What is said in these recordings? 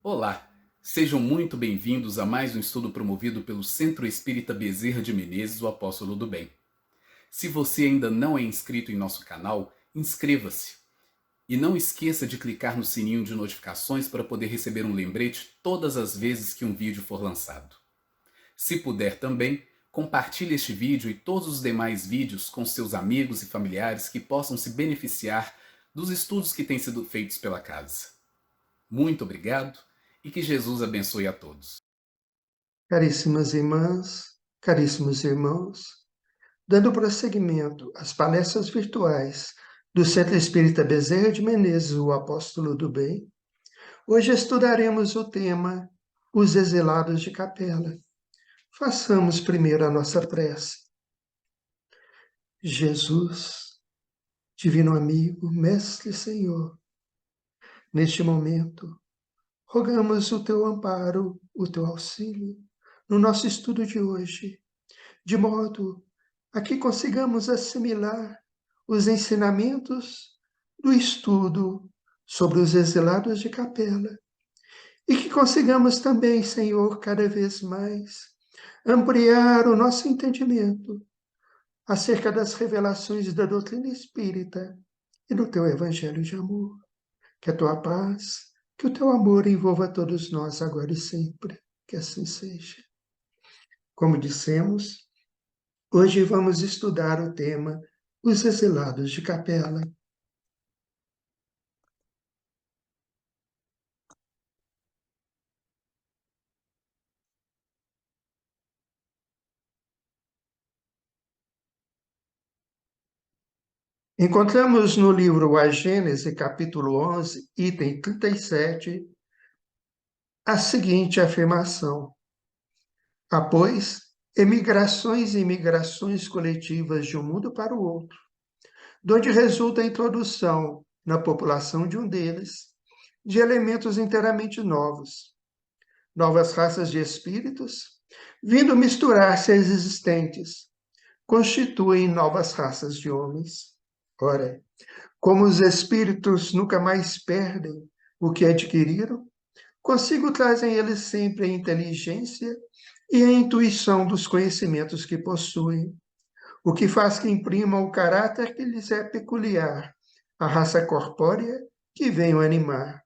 Olá, sejam muito bem-vindos a mais um estudo promovido pelo Centro Espírita Bezerra de Menezes, o Apóstolo do Bem. Se você ainda não é inscrito em nosso canal, inscreva-se. E não esqueça de clicar no sininho de notificações para poder receber um lembrete todas as vezes que um vídeo for lançado. Se puder também, compartilhe este vídeo e todos os demais vídeos com seus amigos e familiares que possam se beneficiar dos estudos que têm sido feitos pela casa. Muito obrigado e que Jesus abençoe a todos. Caríssimas irmãs, caríssimos irmãos, dando prosseguimento às palestras virtuais do Centro Espírita Bezerra de Menezes, o Apóstolo do Bem, hoje estudaremos o tema Os Exilados de Capela. Façamos primeiro a nossa prece. Jesus, Divino Amigo, Mestre Senhor, neste momento, rogamos o teu amparo, o teu auxílio, no nosso estudo de hoje, de modo a que consigamos assimilar os ensinamentos do estudo sobre os exilados de Capela e que consigamos também, Senhor, cada vez mais ampliar o nosso entendimento acerca das revelações da doutrina espírita e do teu evangelho de amor. Que a tua paz, que o teu amor envolva todos nós agora e sempre. Que assim seja. Como dissemos, hoje vamos estudar o tema Os Exilados de Capela. Encontramos no livro A Gênese, capítulo 11, item 37, a seguinte afirmação: há, pois, emigrações e imigrações coletivas de um mundo para o outro, donde resulta a introdução na população de um deles de elementos inteiramente novos, novas raças de espíritos, vindo misturar-se às existentes, constituem novas raças de homens. Ora, como os espíritos nunca mais perdem o que adquiriram, consigo trazem eles sempre a inteligência e a intuição dos conhecimentos que possuem, o que faz que imprimam o caráter que lhes é peculiar, a raça corpórea que venham animar.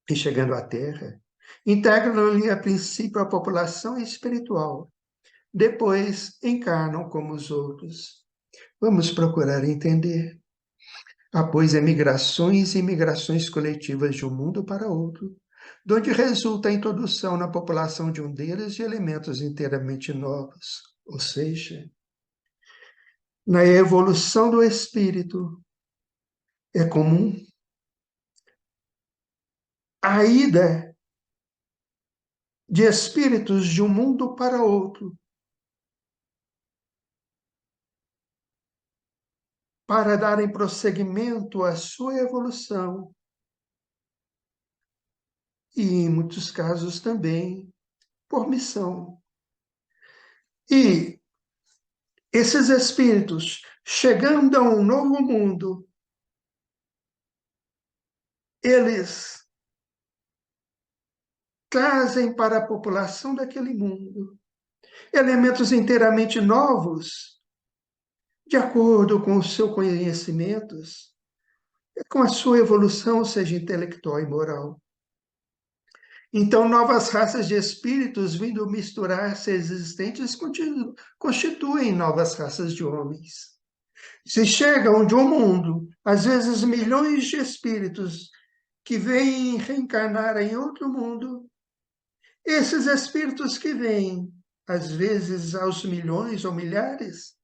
E chegando à Terra, integram-lhe a princípio a população espiritual, depois encarnam como os outros. Vamos procurar entender. Há, pois, emigrações e migrações coletivas de um mundo para outro, donde resulta a introdução na população de um deles de elementos inteiramente novos, ou seja, na evolução do espírito, é comum a ida de espíritos de um mundo para outro, para darem prosseguimento à sua evolução e, em muitos casos, também por missão. E esses espíritos, chegando a um novo mundo, eles trazem para a população daquele mundo elementos inteiramente novos, de acordo com os seus conhecimentos, com a sua evolução, seja intelectual e moral. Então, novas raças de espíritos vindo misturar-se existentes constituem novas raças de homens. Se chegam de um mundo, às vezes milhões de espíritos que vêm reencarnar em outro mundo, esses espíritos que vêm, às vezes aos milhões ou milhares,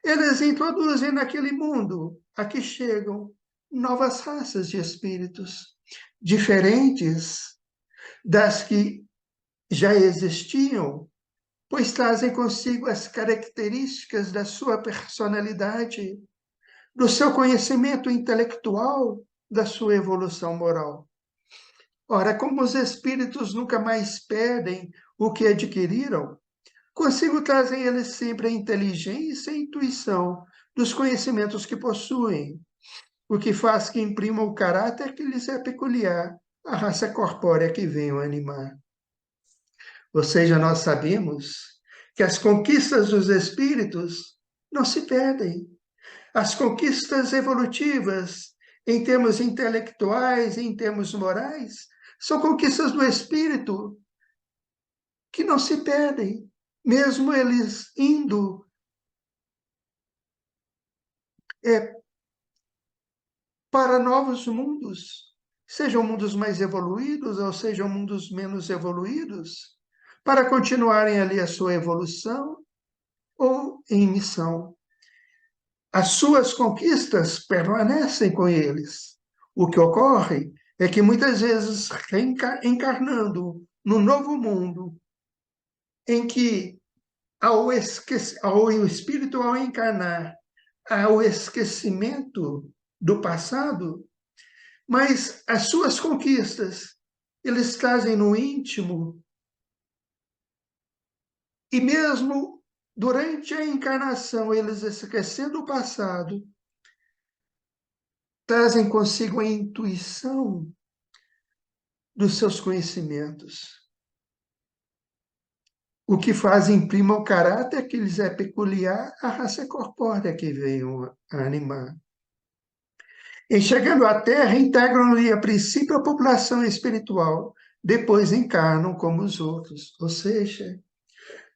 eles introduzem naquele mundo a que chegam novas raças de espíritos, diferentes das que já existiam, pois trazem consigo as características da sua personalidade, do seu conhecimento intelectual, da sua evolução moral. Ora, como os espíritos nunca mais perdem o que adquiriram, consigo trazem eles sempre a inteligência e a intuição dos conhecimentos que possuem, o que faz que imprimam o caráter que lhes é peculiar, a raça corpórea que veio animar. Ou seja, nós sabemos que as conquistas dos espíritos não se perdem. As conquistas evolutivas, em termos intelectuais, em termos morais, são conquistas do espírito que não se perdem, mesmo eles indo para novos mundos, sejam mundos mais evoluídos ou sejam mundos menos evoluídos, para continuarem ali a sua evolução ou em missão. As suas conquistas permanecem com eles. O que ocorre é que muitas vezes, encarnando no novo mundo, em que ao espírito, ao encarnar, há o esquecimento do passado, mas as suas conquistas, eles trazem no íntimo, e mesmo durante a encarnação, eles esquecendo o passado, trazem consigo a intuição dos seus conhecimentos. O que faz imprima o caráter que lhes é peculiar à raça corpórea que veio a animar. Em chegando à Terra, integram-lhe a princípio a população espiritual, depois encarnam como os outros. Ou seja,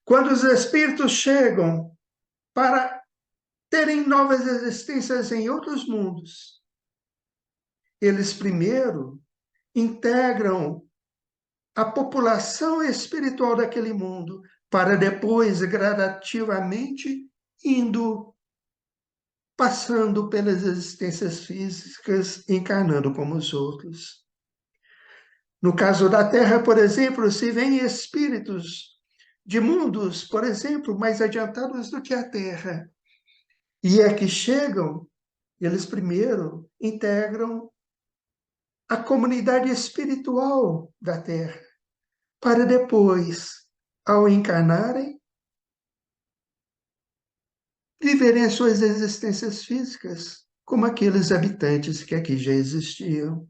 quando os espíritos chegam para terem novas existências em outros mundos, eles primeiro integram a população espiritual daquele mundo, para depois, gradativamente, passando pelas existências físicas, encarnando como os outros. No caso da Terra, por exemplo, se vêm espíritos de mundos, por exemplo, mais adiantados do que a Terra, e é que chegam, eles primeiro integram a comunidade espiritual da Terra, para depois, ao encarnarem, viverem as suas existências físicas, como aqueles habitantes que aqui já existiam.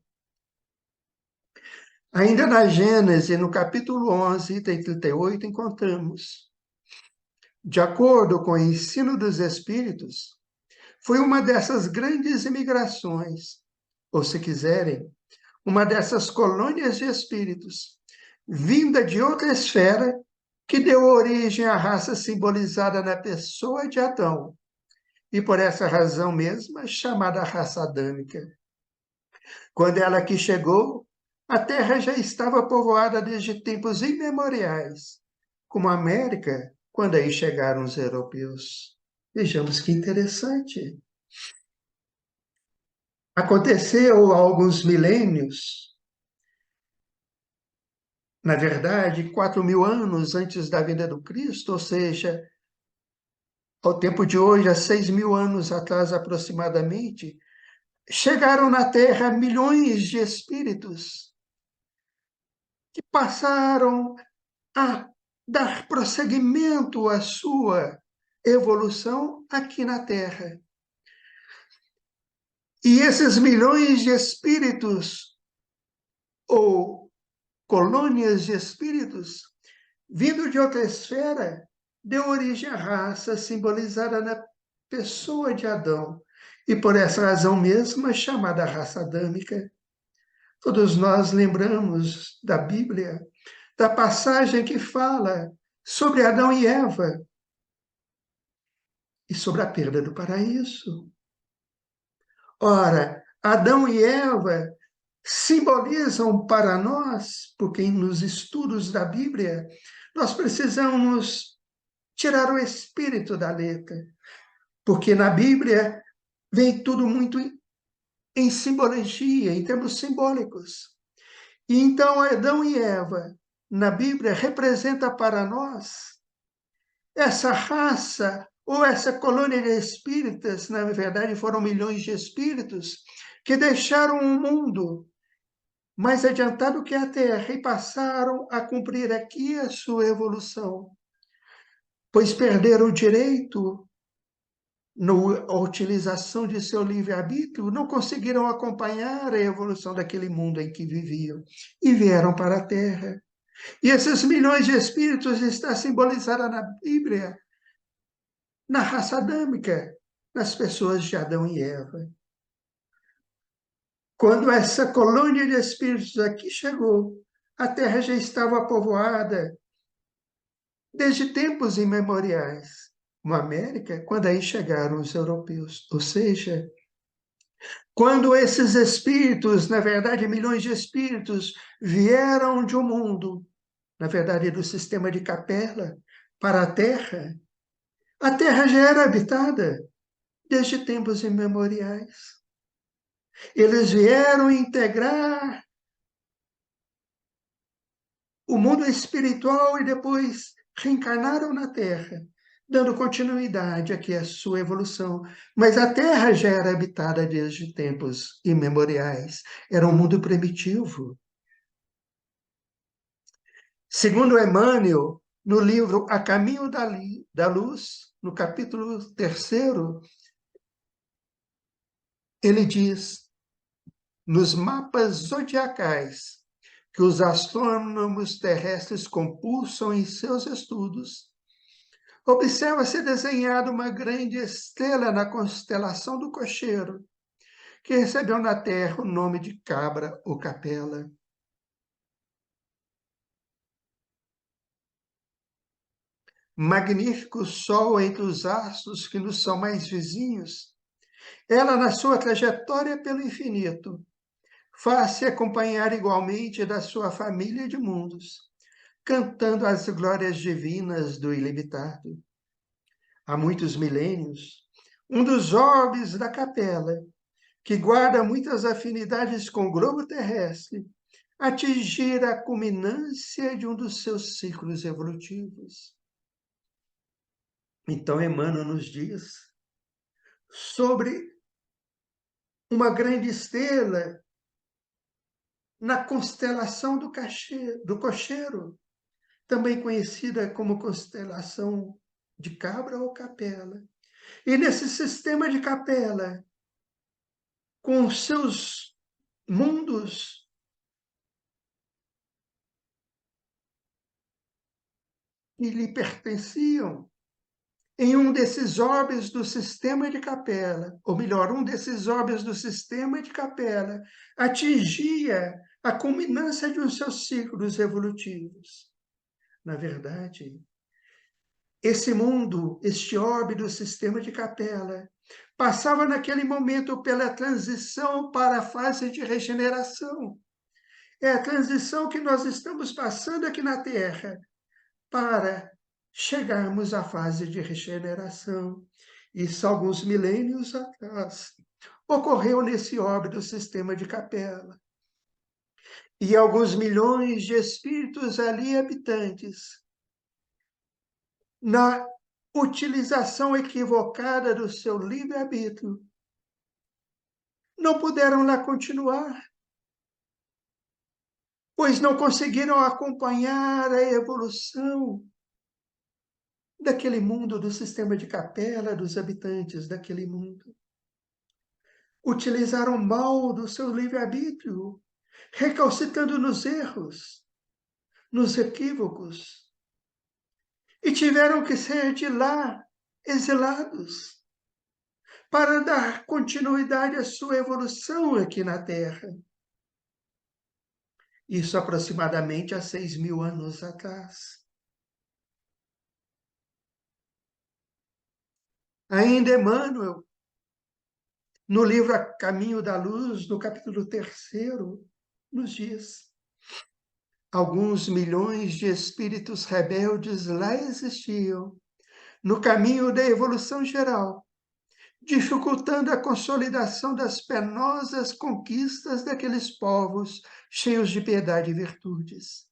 Ainda na Gênese, no capítulo 11, item 38, encontramos: de acordo com o ensino dos Espíritos, foi uma dessas grandes imigrações, ou se quiserem, uma dessas colônias de espíritos, vinda de outra esfera, que deu origem à raça simbolizada na pessoa de Adão, e por essa razão mesma chamada raça adâmica. Quando ela aqui chegou, a Terra já estava povoada desde tempos imemoriais, como a América, quando aí chegaram os europeus. Vejamos que interessante. Aconteceu há alguns milênios, na verdade, 4.000 anos antes da vinda do Cristo, ou seja, ao tempo de hoje, há 6.000 anos atrás aproximadamente, chegaram na Terra milhões de espíritos que passaram a dar prosseguimento à sua evolução aqui na Terra. E esses milhões de espíritos, ou colônias de espíritos, vindo de outra esfera, deu origem à raça simbolizada na pessoa de Adão, e por essa razão mesma chamada raça adâmica. Todos nós lembramos da Bíblia, da passagem que fala sobre Adão e Eva e sobre a perda do paraíso. Ora, Adão e Eva simbolizam para nós, porque nos estudos da Bíblia, nós precisamos tirar o espírito da letra, porque na Bíblia vem tudo muito em simbologia, em termos simbólicos. E então Adão e Eva, na Bíblia, representa para nós essa raça ou essa colônia de espíritas, na verdade foram milhões de espíritos, que deixaram um mundo mais adiantado que a Terra e passaram a cumprir aqui a sua evolução, pois perderam o direito na utilização de seu livre-arbítrio, não conseguiram acompanhar a evolução daquele mundo em que viviam e vieram para a Terra. E esses milhões de espíritos estão simbolizados na Bíblia, na raça adâmica, nas pessoas de Adão e Eva. Quando essa colônia de espíritos aqui chegou, a Terra já estava povoada desde tempos imemoriais. Uma América, quando aí chegaram os europeus. Ou seja, quando esses espíritos, na verdade, milhões de espíritos, vieram de um mundo, na verdade, do sistema de Capela, para a Terra já era habitada desde tempos imemoriais. Eles vieram integrar o mundo espiritual e depois reencarnaram na Terra, dando continuidade aqui à sua evolução. Mas a Terra já era habitada desde tempos imemoriais. Era um mundo primitivo. Segundo Emmanuel, no livro A Caminho da Luz, no capítulo 3, ele diz: nos mapas zodiacais que os astrônomos terrestres compulsam em seus estudos, observa-se desenhada uma grande estrela na constelação do Cocheiro, que recebeu na Terra o nome de Cabra ou Capela. Magnífico sol entre os astros que nos são mais vizinhos, ela, na sua trajetória pelo infinito, faz-se acompanhar igualmente da sua família de mundos, cantando as glórias divinas do ilimitado. Há muitos milênios, um dos orbes da Capela, que guarda muitas afinidades com o globo terrestre, atingir a culminância de um dos seus ciclos evolutivos. Então, Emmanuel nos diz sobre uma grande estrela na constelação do Cocheiro, também conhecida como constelação de Cabra ou Capela. E nesse sistema de Capela, com os seus mundos que lhe pertenciam, em um desses orbes do sistema de Capela, ou melhor, um desses orbes do sistema de Capela, atingia a culminância de um seus ciclos evolutivos. Na verdade, esse mundo, este orbe do sistema de Capela, passava naquele momento pela transição para a fase de regeneração. É a transição que nós estamos passando aqui na Terra para chegarmos à fase de regeneração. Isso alguns milênios atrás ocorreu nesse orbe do sistema de Capela. E alguns milhões de espíritos ali habitantes, na utilização equivocada do seu livre-arbítrio, não puderam lá continuar, pois não conseguiram acompanhar a evolução daquele mundo, do sistema de Capela, dos habitantes daquele mundo. Utilizaram mal do seu livre-arbítrio, recalcitrando nos erros, nos equívocos, e tiveram que sair de lá exilados para dar continuidade à sua evolução aqui na Terra. Isso aproximadamente há 6.000 anos atrás. Ainda Emmanuel, no livro A Caminho da Luz, no capítulo 3, nos diz: alguns milhões de espíritos rebeldes lá existiam, no caminho da evolução geral, dificultando a consolidação das penosas conquistas daqueles povos cheios de piedade e virtudes.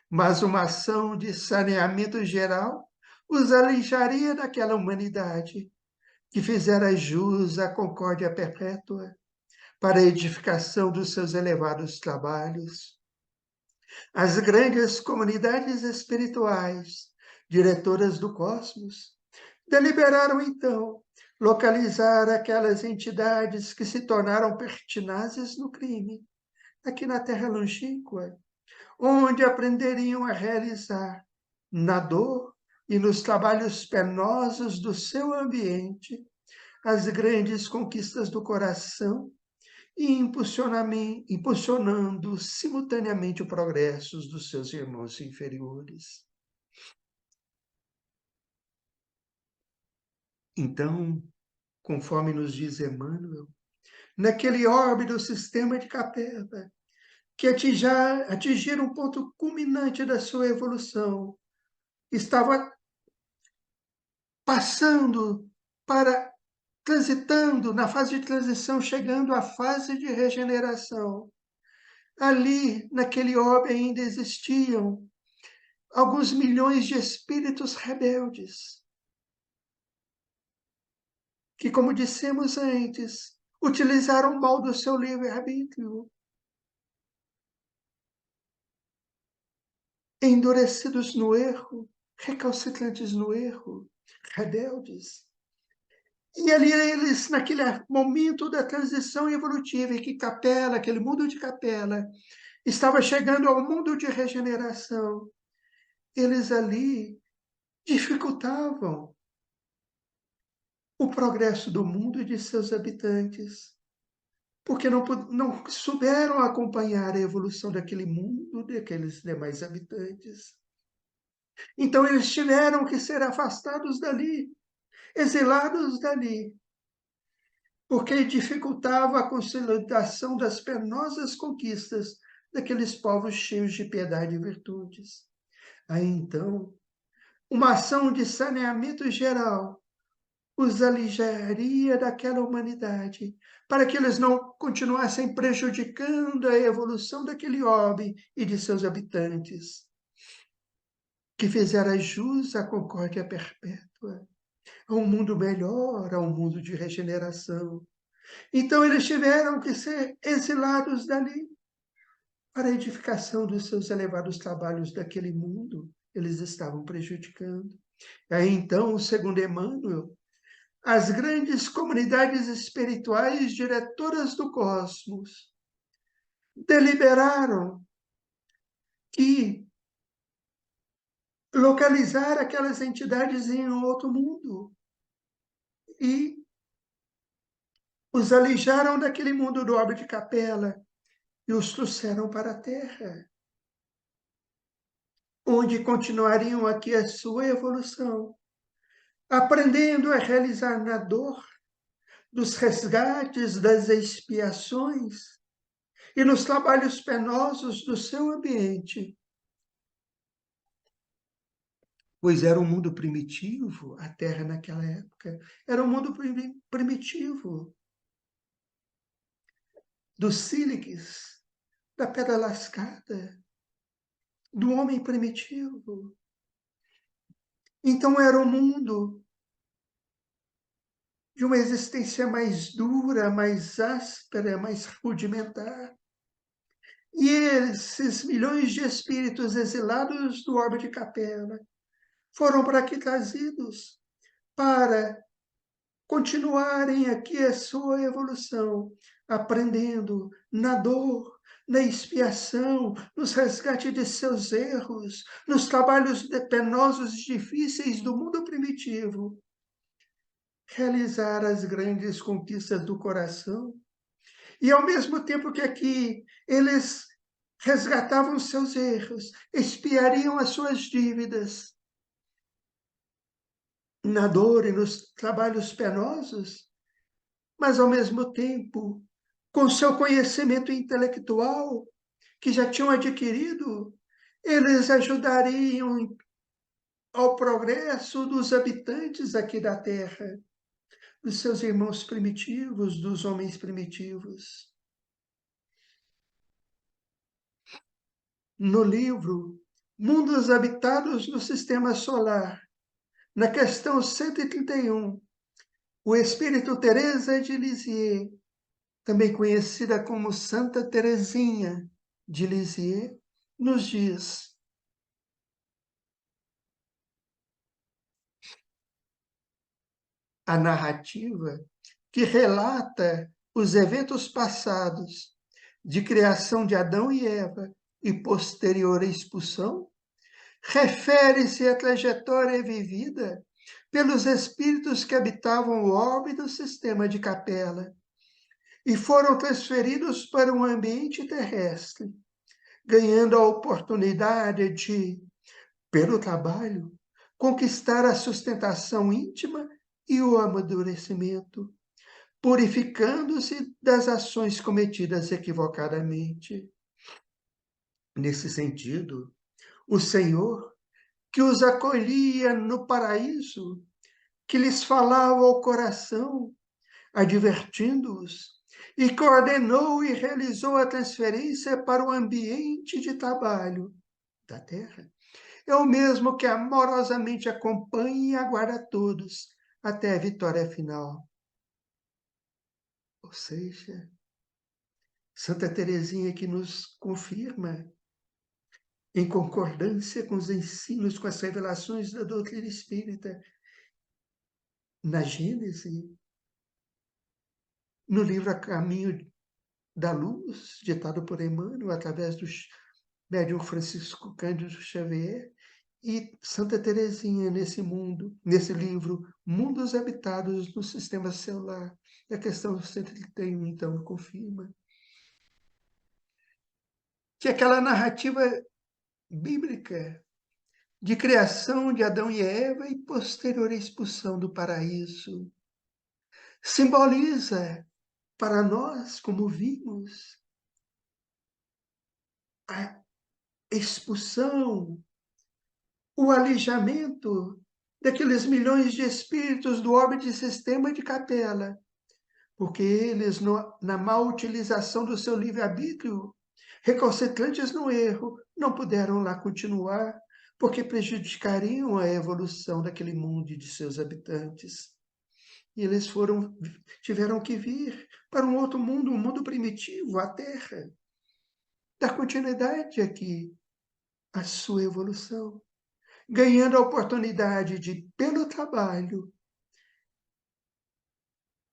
Mas uma ação de saneamento geral os alijaria daquela humanidade que fizera jus à concórdia perpétua para a edificação dos seus elevados trabalhos. As grandes comunidades espirituais, diretoras do cosmos, deliberaram então localizar aquelas entidades que se tornaram pertinazes no crime, aqui na terra longínqua, onde aprenderiam a realizar, na dor e nos trabalhos penosos do seu ambiente, as grandes conquistas do coração e impulsionando simultaneamente o progresso dos seus irmãos inferiores. Então, conforme nos diz Emmanuel, naquele orbe do sistema de Capella, que atingiram um ponto culminante da sua evolução, estava passando para, transitando na fase de transição, chegando à fase de regeneração. Ali, naquele orbe, ainda existiam alguns milhões de espíritos rebeldes, que, como dissemos antes, utilizaram mal do seu livre-arbítrio, endurecidos no erro, recalcitrantes no erro, rebeldes. E ali eles, naquele momento da transição evolutiva, em que Capella, aquele mundo de Capella, estava chegando ao mundo de regeneração, eles ali dificultavam o progresso do mundo e de seus habitantes, porque não souberam acompanhar a evolução daquele mundo, daqueles demais habitantes. Então eles tiveram que ser afastados dali, exilados dali, porque dificultava a consolidação das penosas conquistas daqueles povos cheios de piedade e virtudes. Aí então, uma ação de saneamento geral os aliviaria daquela humanidade, para que eles não continuassem prejudicando a evolução daquele orbe e de seus habitantes, que fizera jus à concórdia perpétua, a um mundo melhor, a um mundo de regeneração. Então eles tiveram que ser exilados dali, para a edificação dos seus elevados trabalhos daquele mundo, eles estavam prejudicando. Aí então, segundo Emmanuel, as grandes comunidades espirituais diretoras do cosmos deliberaram que localizar aquelas entidades em um outro mundo e os alijaram daquele mundo do orbe de Capella e os trouxeram para a Terra, onde continuariam aqui a sua evolução, aprendendo a realizar na dor, dos resgates, das expiações e nos trabalhos penosos do seu ambiente, pois era um mundo primitivo, a Terra naquela época era um mundo primitivo, dos síliques, da pedra lascada, do homem primitivo. Então era um mundo de uma existência mais dura, mais áspera, mais rudimentar. E esses milhões de espíritos exilados do orbe de Capella foram para aqui trazidos para continuarem aqui a sua evolução, aprendendo na dor, na expiação, nos resgates de seus erros, nos trabalhos penosos e difíceis do mundo primitivo, realizar as grandes conquistas do coração. E ao mesmo tempo que aqui eles resgatavam seus erros, expiariam as suas dívidas, na dor e nos trabalhos penosos, mas ao mesmo tempo, com seu conhecimento intelectual que já tinham adquirido, eles ajudariam ao progresso dos habitantes aqui da Terra, dos seus irmãos primitivos, dos homens primitivos. No livro Mundos Habitados no Sistema Solar, na questão 131, o espírito Teresa de Lisieux, também conhecida como Santa Teresinha de Lisieux, nos diz: a narrativa que relata os eventos passados de criação de Adão e Eva e posterior expulsão, refere-se à trajetória vivida pelos espíritos que habitavam o orbe do sistema de Capela e foram transferidos para um ambiente terrestre, ganhando a oportunidade de, pelo trabalho, conquistar a sustentação íntima e o amadurecimento, purificando-se das ações cometidas equivocadamente. Nesse sentido, o Senhor, que os acolhia no paraíso, que lhes falava ao coração, advertindo-os, e que ordenou e realizou a transferência para o ambiente de trabalho da terra, é o mesmo que amorosamente acompanha e aguarda todos até a vitória final. Ou seja, Santa Teresinha que nos confirma, em concordância com os ensinos, com as revelações da doutrina espírita, na Gênese, no livro A Caminho da Luz, ditado por Emmanuel, através do médium Francisco Cândido Xavier, e Santa Teresinha nesse livro, Mundos Habitados no Sistema Solar. E a questão 131, então, confirma que aquela narrativa bíblica de criação de Adão e Eva e posterior expulsão do paraíso simboliza para nós, como vimos, a expulsão, o alijamento daqueles milhões de espíritos do orbe de sistema de Capela, porque eles, na má utilização do seu livre-arbítrio, recalcitrantes no erro, não puderam lá continuar, porque prejudicariam a evolução daquele mundo e de seus habitantes. E eles tiveram que vir para um outro mundo, um mundo primitivo, a Terra, dar continuidade aqui à sua evolução, ganhando a oportunidade de, pelo trabalho,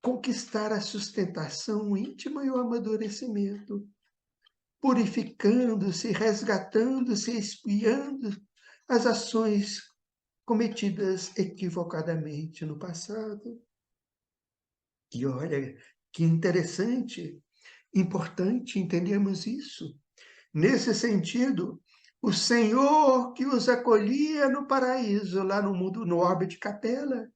conquistar a sustentação íntima e o amadurecimento, purificando-se, resgatando-se, expiando as ações cometidas equivocadamente no passado. E olha, que interessante, importante entendermos isso. Nesse sentido, o Senhor que os acolhia no paraíso, lá no mundo, no orbe de Capela,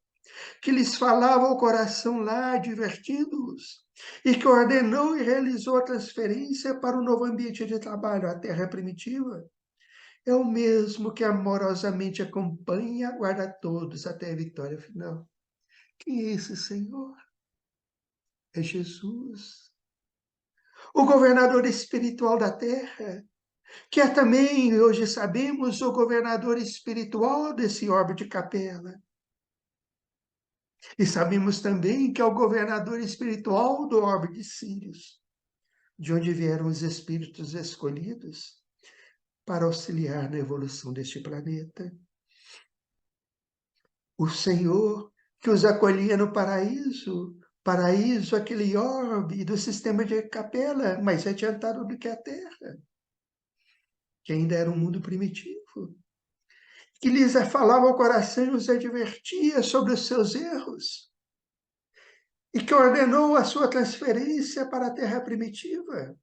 que lhes falava ao coração lá, divertindo-os, e que ordenou e realizou a transferência para o novo ambiente de trabalho, a terra primitiva, é o mesmo que amorosamente acompanha e aguarda todos até a vitória final. Quem é esse Senhor? É Jesus, o governador espiritual da terra, que é também, hoje sabemos, o governador espiritual desse orbe de Capela. E sabemos também que é o governador espiritual do orbe de Sírios, de onde vieram os espíritos escolhidos para auxiliar na evolução deste planeta. O Senhor que os acolhia no paraíso, paraíso, aquele orbe do sistema de Capela, mais adiantado do que a Terra, que ainda era um mundo primitivo, que lhes falava ao coração e os advertia sobre os seus erros, e que ordenou a sua transferência para a terra primitiva,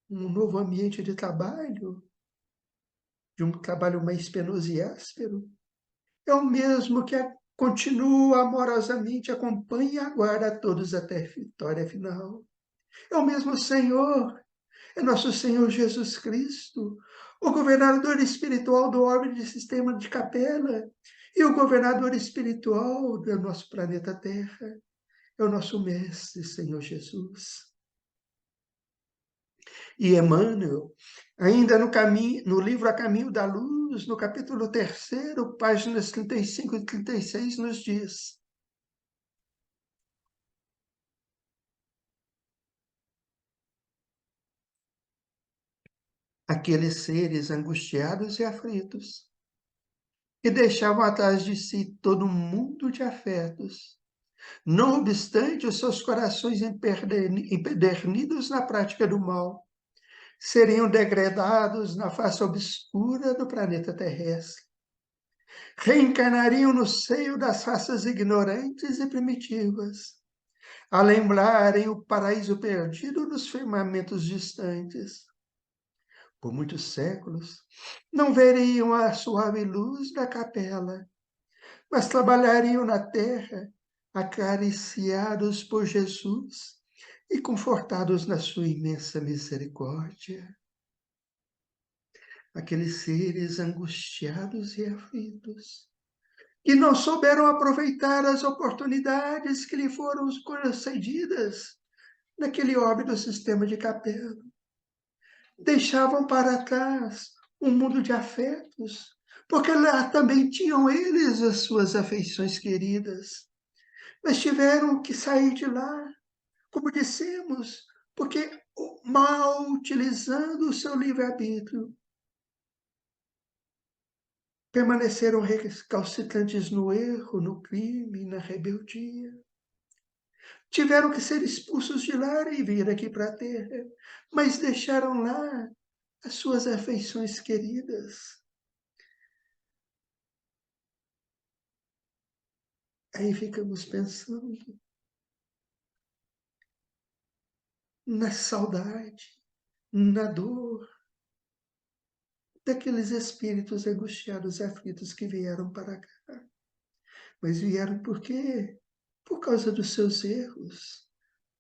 um novo ambiente de trabalho, de um trabalho mais penoso e áspero, é o mesmo que continua amorosamente, acompanha e aguarda a todos até a vitória final. É o mesmo Senhor, é nosso Senhor Jesus Cristo, o governador espiritual do orbe de sistema de Capela e o governador espiritual do nosso planeta Terra. É o nosso Mestre, Senhor Jesus. E Emmanuel, ainda no livro A Caminho da Luz, no capítulo 3º, páginas 35 e 36, nos diz: aqueles seres angustiados e aflitos, e deixavam atrás de si todo um mundo de afetos. Não obstante, os seus corações empedernidos na prática do mal seriam degradados na face obscura do planeta terrestre. Reencarnariam no seio das raças ignorantes e primitivas, a lembrarem o paraíso perdido nos firmamentos distantes. Por muitos séculos, não veriam a suave luz da capela, mas trabalhariam na terra, acariciados por Jesus e confortados na sua imensa misericórdia. Aqueles seres angustiados e aflitos, que não souberam aproveitar as oportunidades que lhe foram concedidas naquele orbe do sistema de Capela. Deixavam para trás um mundo de afetos, porque lá também tinham eles as suas afeições queridas, mas tiveram que sair de lá, como dissemos, porque mal utilizando o seu livre-arbítrio, permaneceram recalcitrantes no erro, no crime, na rebeldia. Tiveram que ser expulsos de lá e vir aqui para a terra, mas deixaram lá as suas afeições queridas. Aí ficamos pensando na saudade, na dor daqueles espíritos angustiados e aflitos que vieram para cá. Mas vieram por quê? Por causa dos seus erros,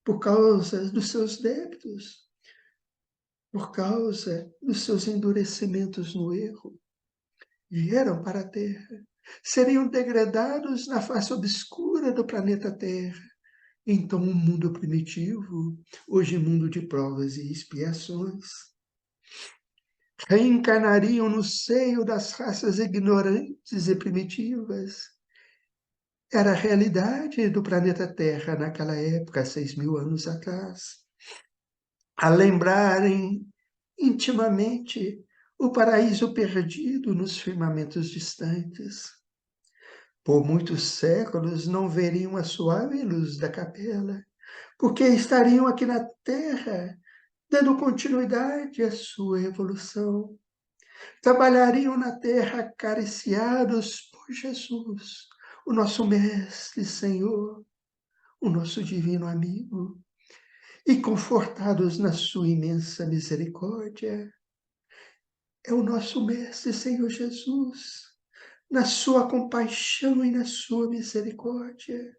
por causa dos seus débitos, por causa dos seus endurecimentos no erro. Vieram para a Terra. Seriam degradados na face obscura do planeta Terra. Então, um mundo primitivo, hoje mundo de provas e expiações, reencarnariam no seio das raças ignorantes e primitivas. Era a realidade do planeta Terra naquela época, 6.000 anos atrás. A lembrarem intimamente o paraíso perdido nos firmamentos distantes. Por muitos séculos não veriam a suave luz da capela, porque estariam aqui na Terra, dando continuidade à sua evolução. Trabalhariam na Terra acariciados por Jesus, o nosso Mestre Senhor, o nosso divino amigo, e confortados na sua imensa misericórdia. É o nosso Mestre Senhor Jesus, na sua compaixão e na sua misericórdia,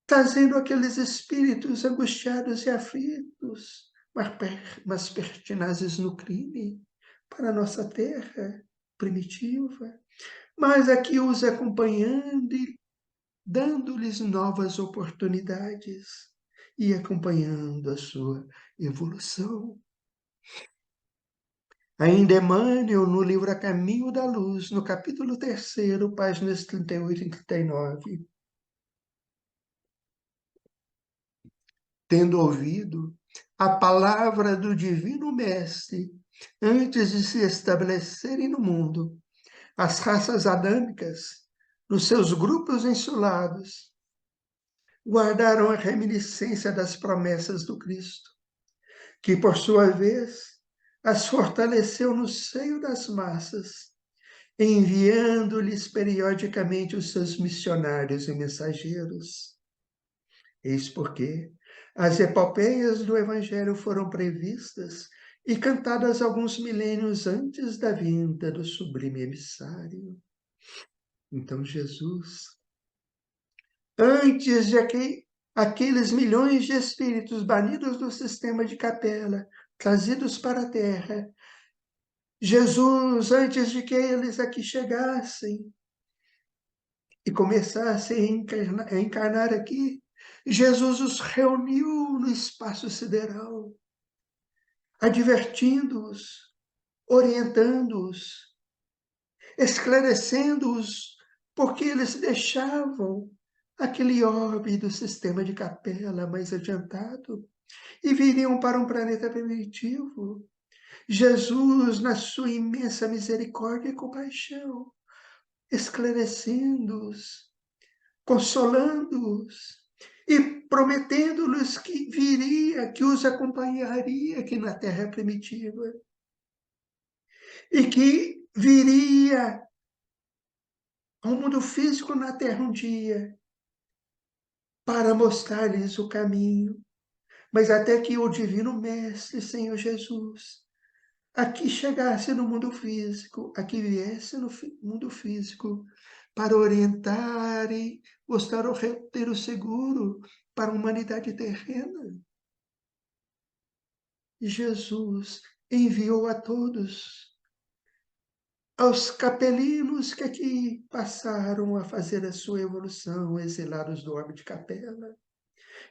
trazendo aqueles espíritos angustiados e aflitos, mas pertinazes no crime, para a nossa terra primitiva, mas aqui os acompanhando e dando-lhes novas oportunidades e acompanhando a sua evolução. Ainda Emmanuel, no livro A Caminho da Luz, no capítulo 3º, páginas 38 e 39, tendo ouvido a palavra do Divino Mestre antes de se estabelecerem no mundo, as raças adâmicas, nos seus grupos insulados, guardaram a reminiscência das promessas do Cristo, que, por sua vez, as fortaleceu no seio das massas, enviando-lhes periodicamente os seus missionários e mensageiros. Eis porque as epopeias do Evangelho foram previstas e cantadas alguns milênios antes da vinda do sublime emissário. Então Jesus, antes de aqueles milhões de espíritos banidos do sistema de Capela, trazidos para a Terra, Jesus, antes de que eles aqui chegassem e começassem a encarnar aqui, Jesus os reuniu no espaço sideral, advertindo-os, orientando-os, esclarecendo-os, porque eles deixavam aquele orbe do sistema de Capela mais adiantado e viriam para um planeta primitivo, Jesus, na sua imensa misericórdia e compaixão, esclarecendo-os, consolando-os e prometendo-lhes que viria, que os acompanharia aqui na terra primitiva e que viria ao mundo físico na terra um dia para mostrar-lhes o caminho, mas até que o Divino Mestre, Senhor Jesus, aqui chegasse no mundo físico, aqui viesse no mundo físico, para orientar e mostrar o roteiro seguro para a humanidade terrena. Jesus enviou a todos, aos capelinos que aqui passaram a fazer a sua evolução, exilados do orbe de Capela,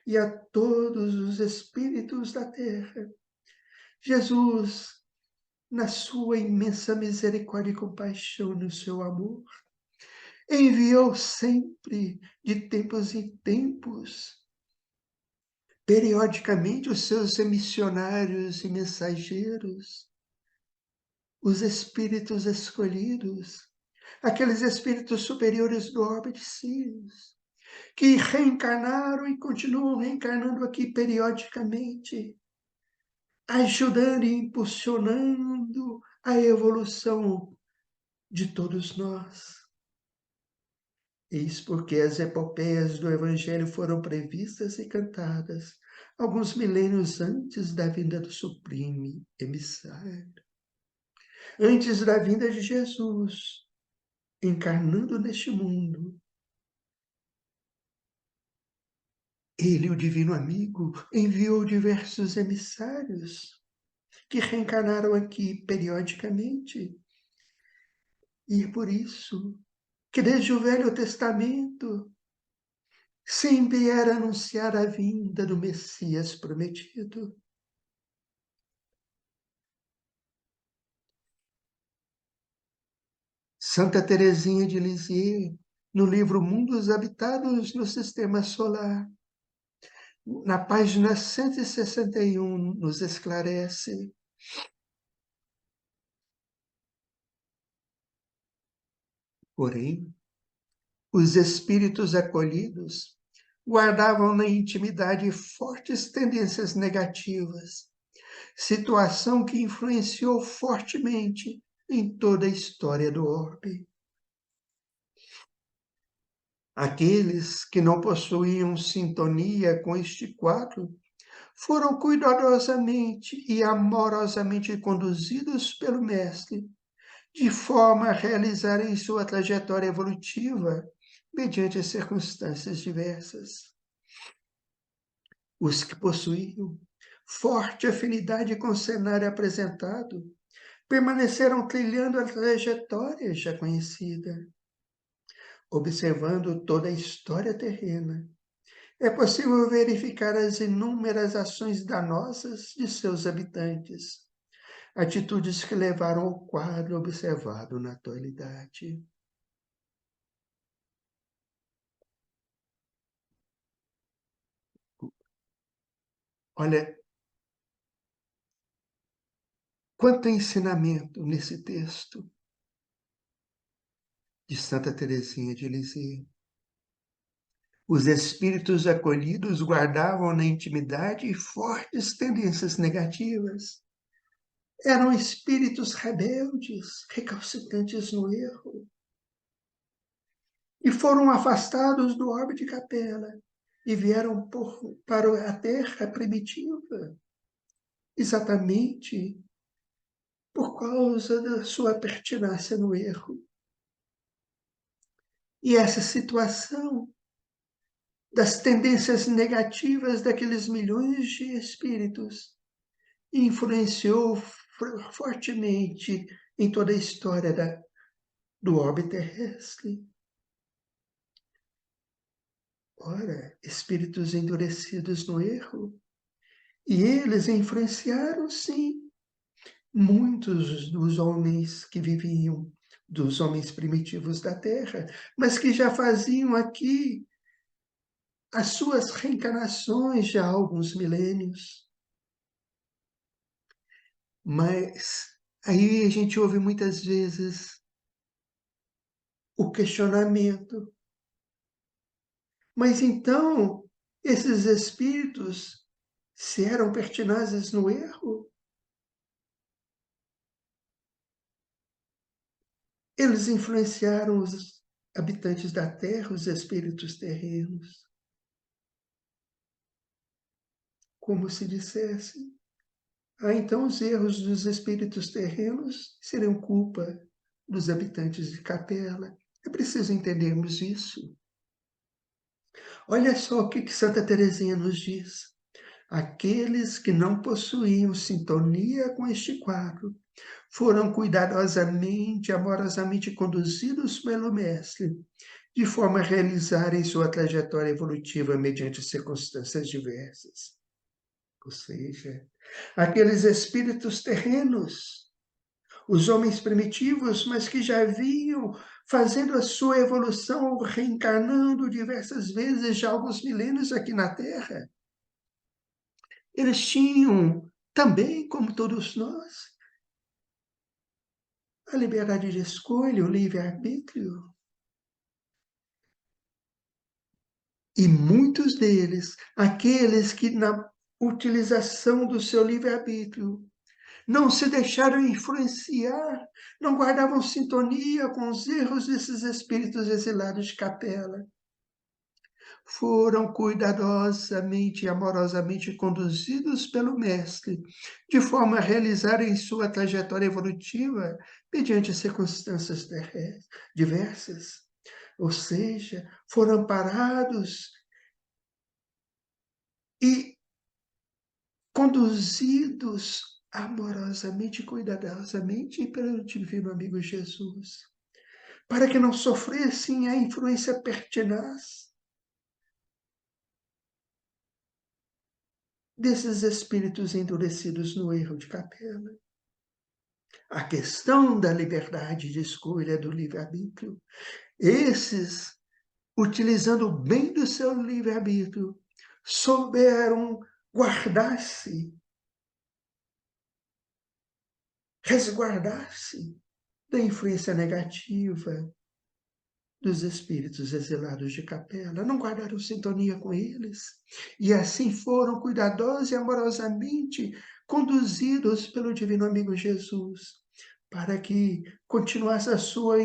e a todos os espíritos da terra. Jesus, na sua imensa misericórdia e compaixão, no seu amor, enviou sempre, de tempos em tempos, periodicamente, os seus emissionários e mensageiros, os espíritos escolhidos, aqueles espíritos superiores do orbe de Sirius, que reencarnaram e continuam reencarnando aqui periodicamente, ajudando e impulsionando a evolução de todos nós. Eis porque as epopeias do Evangelho foram previstas e cantadas alguns milênios antes da vinda do sublime emissário, antes da vinda de Jesus, encarnando neste mundo. Ele, o divino amigo, enviou diversos emissários que reencarnaram aqui periodicamente. E é por isso que desde o Velho Testamento sempre era anunciar a vinda do Messias prometido. Santa Teresinha de Lisieux, no livro Mundos Habitados no Sistema Solar, na página 161, nos esclarece: porém, os espíritos acolhidos guardavam na intimidade fortes tendências negativas, situação que influenciou fortemente em toda a história do orbe. Aqueles que não possuíam sintonia com este quadro foram cuidadosamente e amorosamente conduzidos pelo Mestre, de forma a realizarem sua trajetória evolutiva mediante as circunstâncias diversas. Os que possuíam forte afinidade com o cenário apresentado permaneceram trilhando a trajetória já conhecida. Observando toda a história terrena, é possível verificar as inúmeras ações danosas de seus habitantes, atitudes que levaram ao quadro observado na atualidade. Olha, quanto ensinamento nesse texto de Santa Teresinha de Lisieux. Os espíritos acolhidos guardavam na intimidade fortes tendências negativas. Eram espíritos rebeldes, recalcitrantes no erro, e foram afastados do orbe de Capela e vieram para a terra primitiva, exatamente por causa da sua pertinácia no erro. E essa situação das tendências negativas daqueles milhões de espíritos influenciou fortemente em toda a história do orbe terrestre. Ora, espíritos endurecidos no erro, e eles influenciaram, sim, muitos dos homens que viviam, dos homens primitivos da Terra, mas que já faziam aqui as suas reencarnações já há alguns milênios. Mas aí a gente ouve muitas vezes o questionamento: mas então esses espíritos, se eram pertinazes no erro, eles influenciaram os habitantes da Terra, os espíritos terrenos, como se dissesse: ah, então os erros dos espíritos terrenos seriam culpa dos habitantes de Capela. É preciso entendermos isso. Olha só o que Santa Teresinha nos diz. Aqueles que não possuíam sintonia com este quadro foram cuidadosamente, amorosamente conduzidos pelo Mestre, de forma a realizarem sua trajetória evolutiva mediante circunstâncias diversas. Ou seja, aqueles espíritos terrenos, os homens primitivos, mas que já vinham fazendo a sua evolução, reencarnando diversas vezes já há alguns milênios aqui na Terra. Eles tinham também, como todos nós, a liberdade de escolha, o livre-arbítrio. E muitos deles, aqueles que na utilização do seu livre-arbítrio não se deixaram influenciar, não guardavam sintonia com os erros desses espíritos exilados de Capela, foram cuidadosamente e amorosamente conduzidos pelo Mestre, de forma a realizarem sua trajetória evolutiva mediante circunstâncias diversas. Ou seja, foram amparados e conduzidos amorosamente e cuidadosamente pelo divino amigo Jesus, para que não sofressem a influência pertinaz desses espíritos endurecidos no erro de Capela. A questão da liberdade de escolha do livre-arbítrio, esses, utilizando bem do seu livre-arbítrio, souberam guardar-se, resguardar-se da influência negativa dos espíritos exilados de Capela, não guardaram sintonia com eles, e assim foram cuidadosos e amorosamente conduzidos pelo divino amigo Jesus, para que continuasse a sua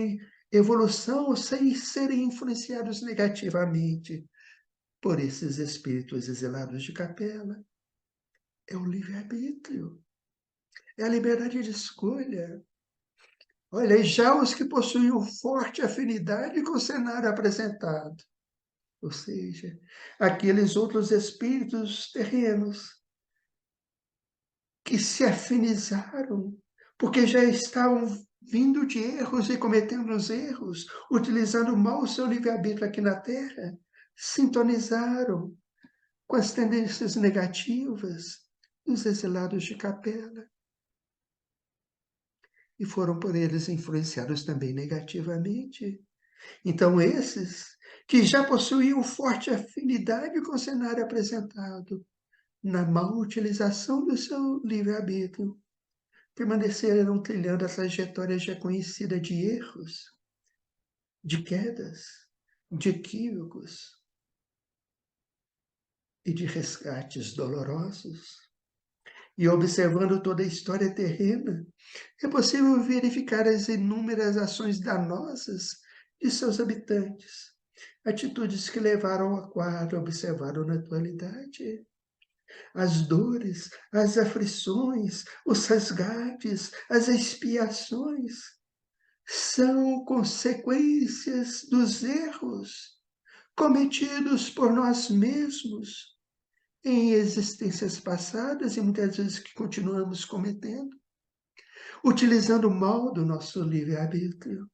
evolução sem serem influenciados negativamente por esses espíritos exilados de Capela. É o livre-arbítrio, é a liberdade de escolha. Olha, já os que possuíam forte afinidade com o cenário apresentado, ou seja, aqueles outros espíritos terrenos que se afinizaram, porque já estavam vindo de erros e cometendo os erros, utilizando mal o seu livre-arbítrio aqui na Terra, sintonizaram com as tendências negativas dos exilados de Capela e foram por eles influenciados também negativamente. Então, esses que já possuíam forte afinidade com o cenário apresentado, na má utilização do seu livre-arbítrio, permaneceram trilhando a trajetória já conhecida de erros, de quedas, de equívocos e de resgates dolorosos. E observando toda a história terrena, é possível verificar as inúmeras ações danosas de seus habitantes, atitudes que levaram ao quadro observado na atualidade. As dores, as aflições, os resgates, as expiações são consequências dos erros cometidos por nós mesmos em existências passadas e muitas vezes que continuamos cometendo, utilizando mal do nosso livre-arbítrio.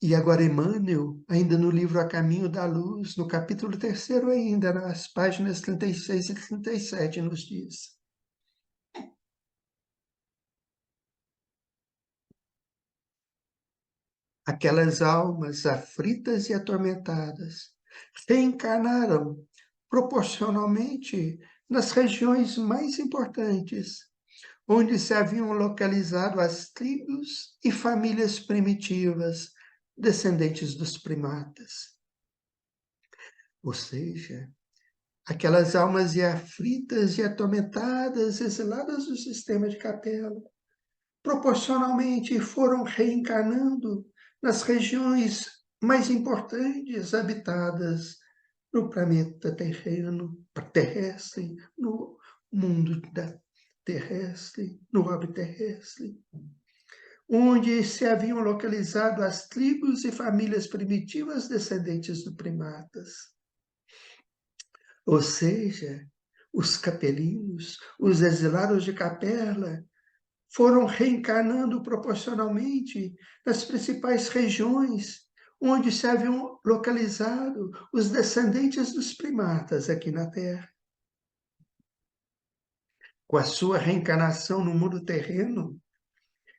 E agora Emmanuel, ainda no livro A Caminho da Luz, no capítulo 3º ainda, nas páginas 36 e 37, nos diz: aquelas almas aflitas e atormentadas reencarnaram proporcionalmente nas regiões mais importantes, onde se haviam localizado as tribos e famílias primitivas descendentes dos primatas. Ou seja, aquelas almas aflitas e atormentadas, exiladas do sistema de Capela, proporcionalmente foram reencarnando nas regiões mais importantes habitadas no planeta terrestre, no mundo terrestre, no orbe terrestre, onde se haviam localizado as tribos e famílias primitivas descendentes de primatas. Ou seja, os capelinos, os exilados de Capela, foram reencarnando proporcionalmente nas principais regiões onde se haviam localizado os descendentes dos primatas aqui na Terra. Com a sua reencarnação no mundo terreno,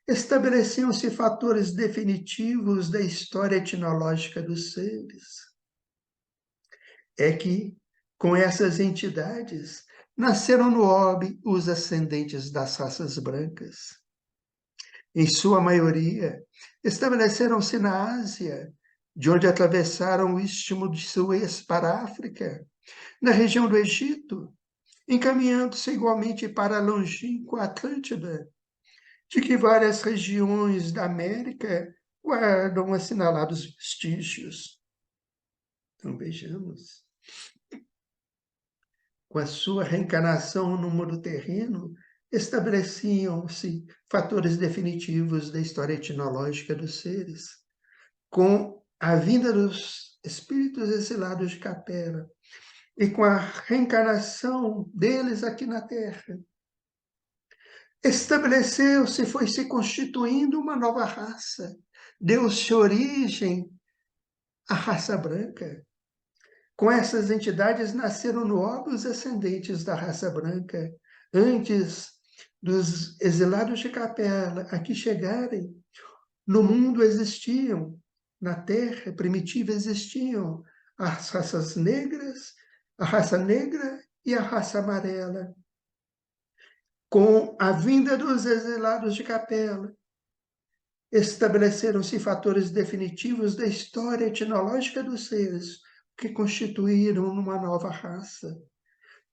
estabeleciam-se fatores definitivos da história etnológica dos seres. É que, com essas entidades, nasceram no orbe os ascendentes das raças brancas. Em sua maioria, estabeleceram-se na Ásia, de onde atravessaram o Istmo de Suez para a África, na região do Egito, encaminhando-se igualmente para a longínqua Atlântida, de que várias regiões da América guardam assinalados vestígios. Então vejamos. Com a sua reencarnação no mundo terreno, estabeleciam-se fatores definitivos da história etnológica dos seres. Com a vinda dos espíritos exilados de Capela e com a reencarnação deles aqui na Terra, estabeleceu-se, foi se constituindo uma nova raça. Deu-se origem à raça branca. Com essas entidades nasceram no orbe os ascendentes da raça branca. Antes dos exilados de Capela aqui chegarem, no mundo existiam, na terra primitiva existiam as raças negras, a raça negra e a raça amarela. Com a vinda dos exilados de Capela, estabeleceram-se fatores definitivos da história etnológica dos seres, que constituíram uma nova raça.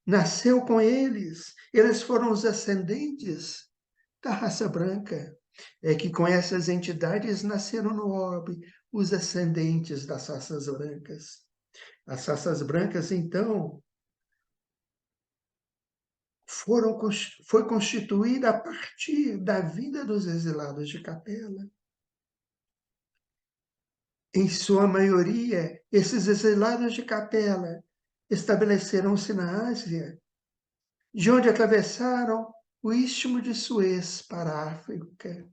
Nasceu com eles, eles foram os ascendentes da raça branca. É que com essas entidades nasceram no orbe os ascendentes das raças brancas. As raças brancas, então, foi constituída a partir da vida dos exilados de Capela. Em sua maioria, esses exilados de Capela estabeleceram-se na Ásia, de onde atravessaram o Istmo de Suez para a África.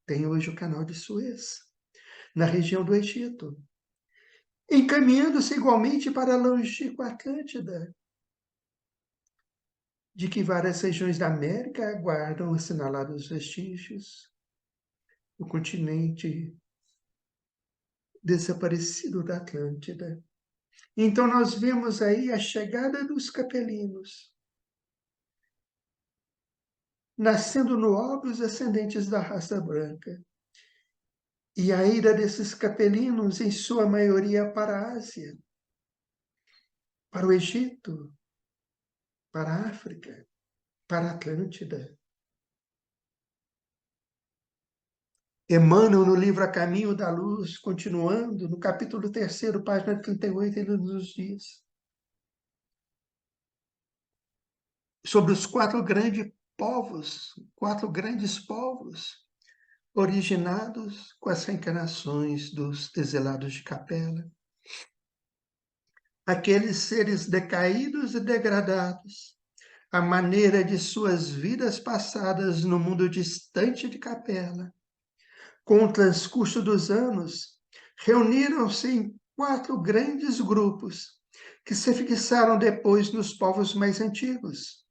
Tem hoje o Canal de Suez, na região do Egito, encaminhando-se igualmente para a longínqua Atlântida, de que várias regiões da América guardam assinalados vestígios. O continente desaparecido da Atlântida. Então nós vemos aí a chegada dos capelinos, nascendo no orbe os ascendentes da raça branca. E a ida desses capelinos, em sua maioria, para a Ásia, para o Egito, para a África, para a Atlântida. Emmanuel, no livro A Caminho da Luz, continuando, no capítulo 3º, página 38, ele nos diz sobre os quatro grandes povos originados com as reencarnações dos exilados de Capela. Aqueles seres decaídos e degradados, à maneira de suas vidas passadas no mundo distante de Capela, com o transcurso dos anos, reuniram-se em 4 grandes grupos, que se fixaram depois nos povos mais antigos,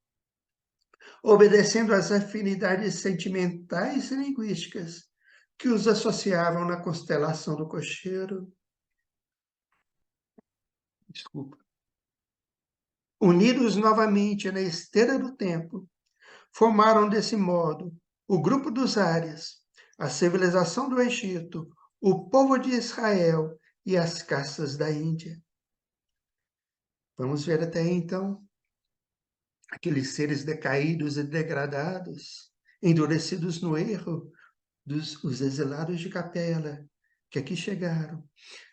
obedecendo às afinidades sentimentais e linguísticas que os associavam na constelação do cocheiro. Desculpa. unidos novamente na esteira do tempo, formaram desse modo o grupo dos Árias, a civilização do Egito, o povo de Israel e as castas da Índia. Vamos ver até aí, então, aqueles seres decaídos e degradados, endurecidos no erro, os exilados de Capela, que aqui chegaram.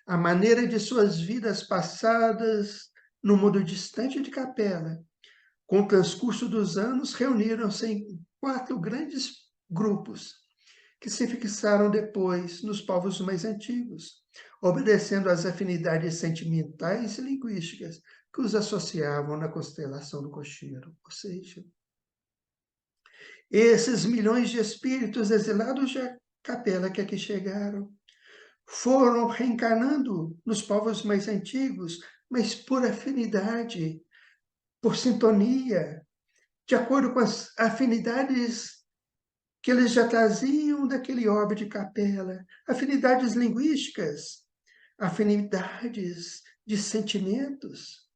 A maneira de suas vidas passadas no mundo distante de Capela, com o transcurso dos anos, reuniram-se em 4 grandes grupos, que se fixaram depois nos povos mais antigos, obedecendo às afinidades sentimentais e linguísticas que os associavam na constelação do cocheiro. Ou seja, esses milhões de espíritos exilados de Capela que aqui chegaram foram reencarnando nos povos mais antigos, mas por afinidade, por sintonia, de acordo com as afinidades que eles já traziam daquele orbe de Capela, afinidades linguísticas, afinidades de sentimentos.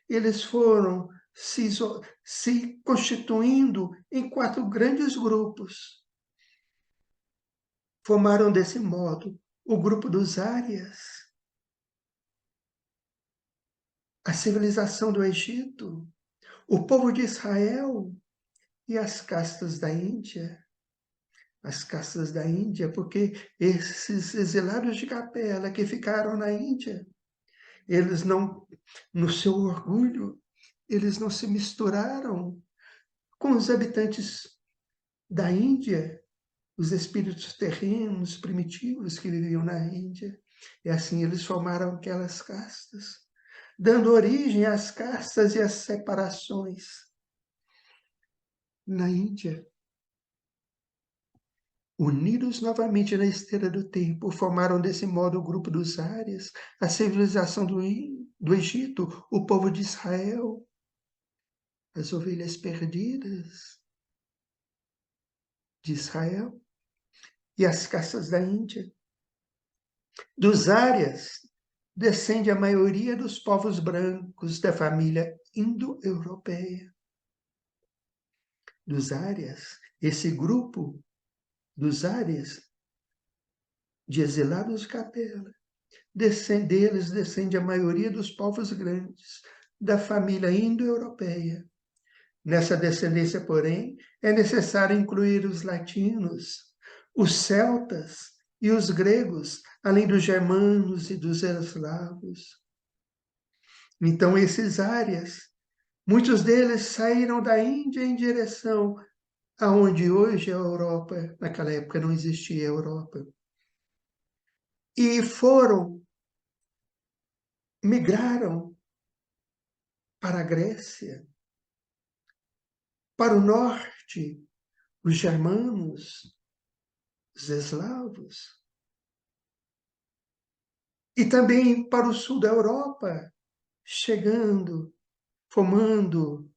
Eles foram se constituindo em 4 grandes grupos. Formaram desse modo o grupo dos Árias, a civilização do Egito, o povo de Israel e as castas da Índia. As castas da Índia, porque esses exilados de Capela que ficaram na Índia, eles não, no seu orgulho, eles não se misturaram com os habitantes da Índia, os espíritos terrenos, primitivos que viviam na Índia. E assim eles formaram aquelas castas, dando origem às castas e às separações na Índia. Unidos novamente na esteira do tempo, formaram desse modo o grupo dos Árias, a civilização do Egito, o povo de Israel, as ovelhas perdidas de Israel e as castas da Índia. Dos Árias descende a maioria dos povos brancos da família indo-europeia. Dos Árias, esse grupo dos Árias, de exilados de Capela, deles descende a maioria dos povos grandes da família indo-europeia. Nessa descendência, porém, é necessário incluir os latinos, os celtas e os gregos, além dos germanos e dos eslavos. Então, esses áreas, muitos deles saíram da Índia em direção aonde hoje é a Europa. Naquela época não existia a Europa. E migraram para a Grécia, para o norte, os germanos, os eslavos, e também para o sul da Europa, chegando, formando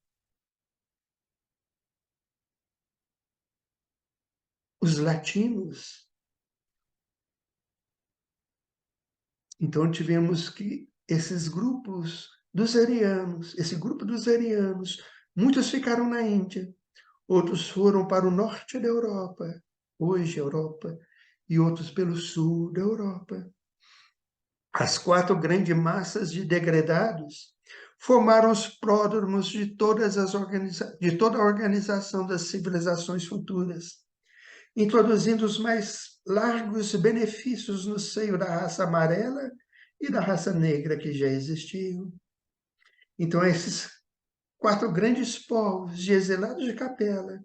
os latinos. Então tivemos que esses grupos dos arianos, esse grupo dos arianos, muitos ficaram na Índia, outros foram para o norte da Europa, hoje Europa, e outros pelo sul da Europa. As 4 grandes massas de degradados formaram os pródromos de toda a organização das civilizações futuras, introduzindo os mais largos benefícios no seio da raça amarela e da raça negra que já existiam. Então, esses 4 grandes povos de exilados de Capela,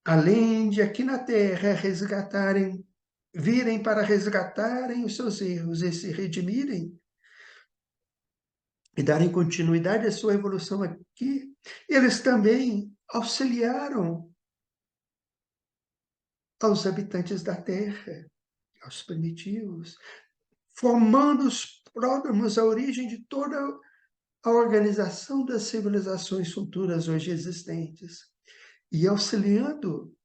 além de aqui na Terra virem para resgatarem os seus erros e se redimirem, e darem continuidade à sua evolução aqui, eles também auxiliaram aos habitantes da Terra, aos primitivos, formando os pródromos, a origem de toda a organização das civilizações futuras hoje existentes, e auxiliando,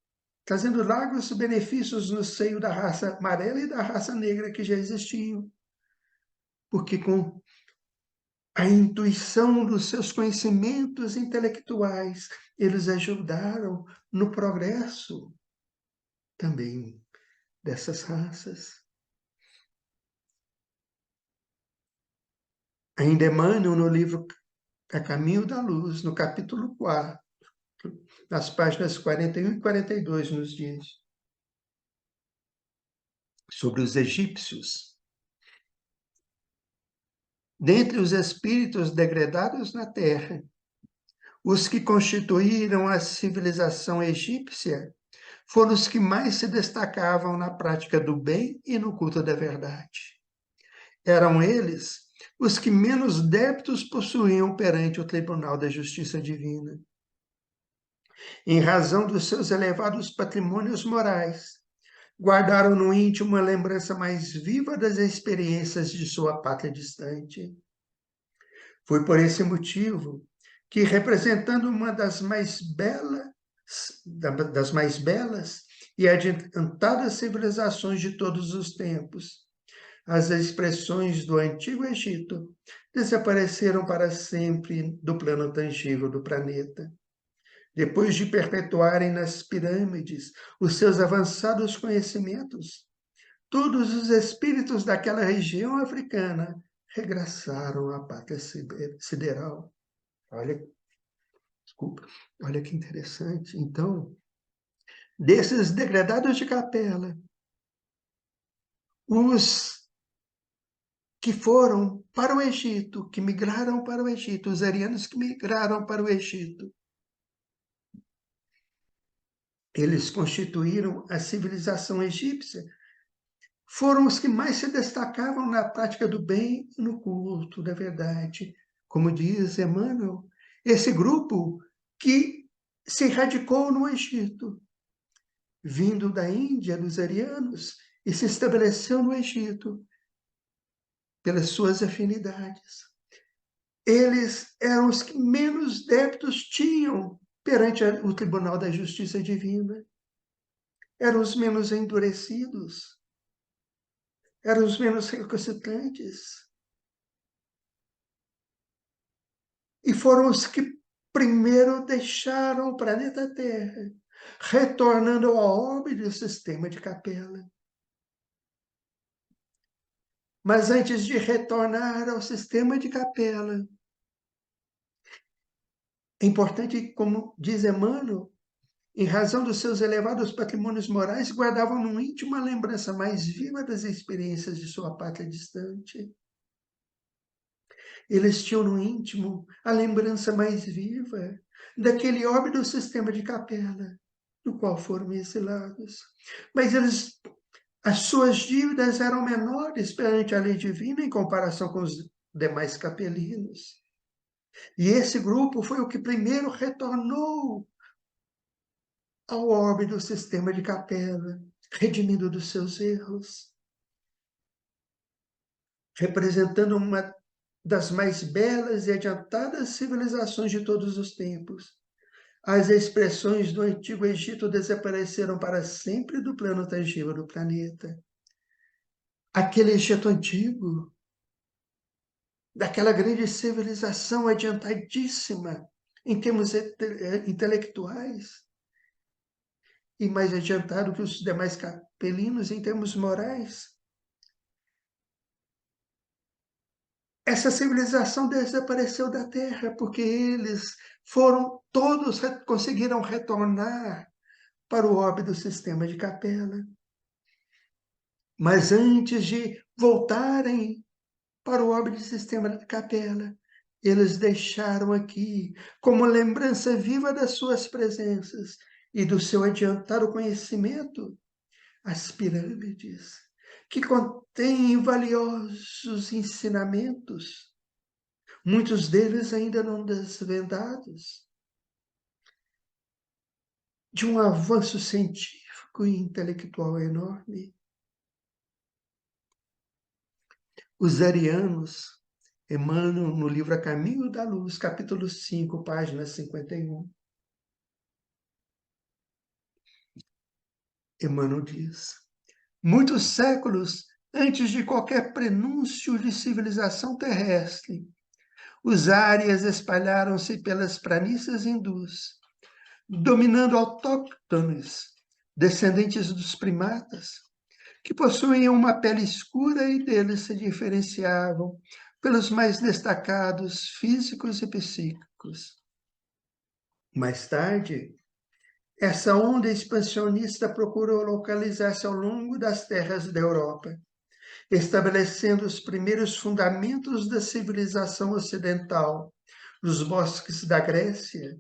trazendo largos benefícios no seio da raça amarela e da raça negra que já existiam, porque com a intuição dos seus conhecimentos intelectuais, eles ajudaram no progresso também dessas raças. Ainda Emmanuel, no livro A Caminho da Luz, no capítulo 4, nas páginas 41 e 42, nos diz sobre os egípcios. Dentre os espíritos degradados na terra, os que constituíram a civilização egípcia foram os que mais se destacavam na prática do bem e no culto da verdade. Eram eles os que menos débitos possuíam perante o tribunal da justiça divina. Em razão dos seus elevados patrimônios morais, guardaram no íntimo uma lembrança mais viva das experiências de sua pátria distante. Foi por esse motivo que, representando uma das mais belas e adiantadas civilizações de todos os tempos, as expressões do Antigo Egito desapareceram para sempre do plano tangível do planeta. Depois de perpetuarem nas pirâmides os seus avançados conhecimentos, todos os espíritos daquela região africana regressaram à pátria sideral. Olha que interessante. Então, desses degradados de capela, os que foram para o Egito, que migraram para o Egito, os arianos que migraram para o Egito, eles constituíram a civilização egípcia, foram os que mais se destacavam na prática do bem e no culto da verdade. Como diz Emmanuel, esse grupo que se radicou no Egito, vindo da Índia, dos arianos, e se estabeleceu no Egito, pelas suas afinidades. Eles eram os que menos débitos tinham perante o Tribunal da Justiça Divina. Eram os menos endurecidos, eram os menos recalcitrantes. E foram os que primeiro deixaram o planeta Terra, retornando ao orbe do sistema de Capela. Mas antes de retornar ao sistema de Capela, é importante, como diz Emmanuel, em razão dos seus elevados patrimônios morais, guardavam no íntimo a lembrança mais viva das experiências de sua pátria distante. Eles tinham no íntimo a lembrança mais viva daquele orbe do sistema de Capela, no qual foram exilados. Mas as suas dívidas eram menores perante a lei divina em comparação com os demais capelinos. E esse grupo foi o que primeiro retornou ao orbe do sistema de Capela, redimido dos seus erros, representando uma das mais belas e adiantadas civilizações de todos os tempos. As expressões do Antigo Egito desapareceram para sempre do plano tangível do planeta. Aquele Egito antigo, daquela grande civilização adiantadíssima em termos intelectuais, e mais adiantado que os demais capelinos em termos morais. Essa civilização desapareceu da Terra porque eles todos conseguiram retornar para o orbe do sistema de Capela. Mas antes de voltarem para o orbe do sistema de Capela, eles deixaram aqui, como lembrança viva das suas presenças e do seu adiantado conhecimento, as pirâmides, que contêm valiosos ensinamentos, muitos deles ainda não desvendados, de um avanço científico e intelectual enorme. Os arianos, Emmanuel, no livro A Caminho da Luz, capítulo 5, página 51, Emmanuel diz: muitos séculos antes de qualquer prenúncio de civilização terrestre, Os árias espalharam-se pelas planícies hindus, dominando autóctones, descendentes dos primatas, que possuíam uma pele escura e deles se diferenciavam pelos mais destacados físicos e psíquicos. Mais tarde, essa onda expansionista procurou localizar-se ao longo das terras da Europa, estabelecendo os primeiros fundamentos da civilização ocidental, nos bosques da Grécia,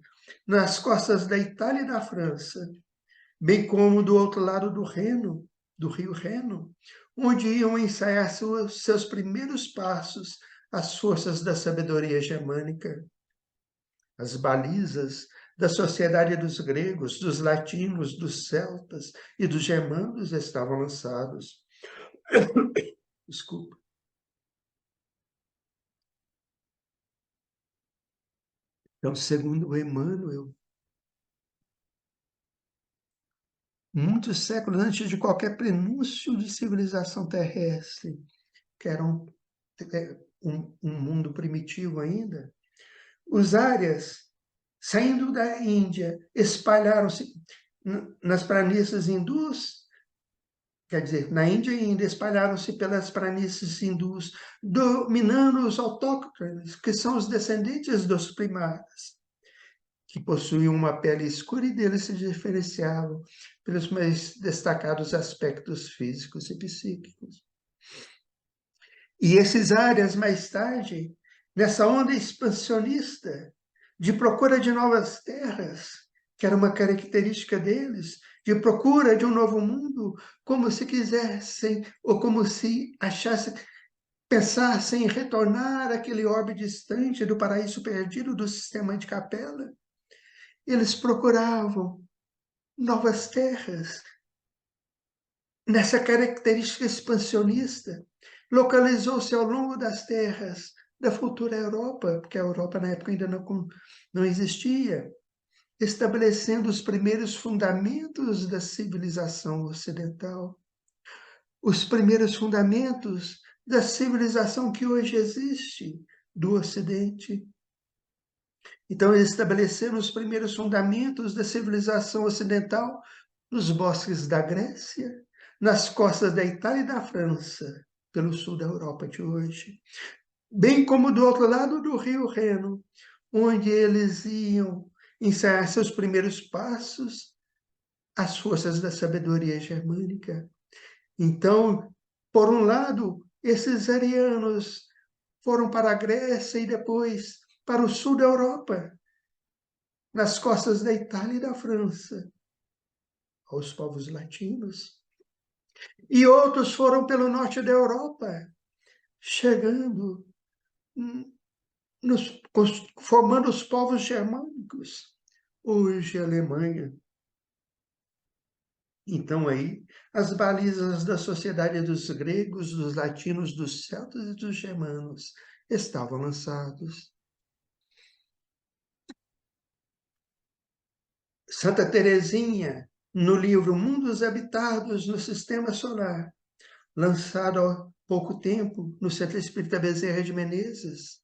nas costas da Itália e da França, bem como do outro lado do Reno, do rio Reno, onde iam ensaiar seus primeiros passos as forças da sabedoria germânica. As balizas da sociedade dos gregos, dos latinos, dos celtas e dos germanos estavam lançados. Desculpa. Então, segundo Emmanuel, muitos séculos antes de qualquer prenúncio de civilização terrestre, que era um mundo primitivo ainda, os árias, saindo da Índia, espalharam-se nas planícies hindus, quer dizer, na Índia ainda espalharam-se pelas planícies hindus, dominando os autóctones, que são os descendentes dos primatas, que possuíam uma pele escura e deles se diferenciavam pelos mais destacados aspectos físicos e psíquicos. E esses áreas, mais tarde, nessa onda expansionista de procura de novas terras, que era uma característica deles, de procura de um novo mundo, como se quisessem, ou como se achassem, pensassem em retornar àquele orbe distante do paraíso perdido do sistema de Capela. Eles procuravam novas terras. Nessa característica expansionista, localizou-se ao longo das terras da futura Europa, porque a Europa na época ainda não existia, estabelecendo os primeiros fundamentos da civilização ocidental, os primeiros fundamentos da civilização que hoje existe, do Ocidente. Então, eles estabeleceram os primeiros fundamentos da civilização ocidental nos bosques da Grécia, nas costas da Itália e da França, pelo sul da Europa de hoje, bem como do outro lado do rio Reno, onde eles iam ensaiar seus primeiros passos, as forças da sabedoria germânica. Então, por um lado, esses arianos foram para a Grécia e depois para o sul da Europa, nas costas da Itália e da França, aos povos latinos. E outros foram pelo norte da Europa, chegando, formando os povos germânicos, hoje a Alemanha. Então aí, as balizas da sociedade dos gregos, dos latinos, dos celtas e dos germanos estavam lançados. Santa Teresinha, no livro Mundos Habitados no Sistema Solar, lançado há pouco tempo no Centro Espírita Bezerra de Menezes,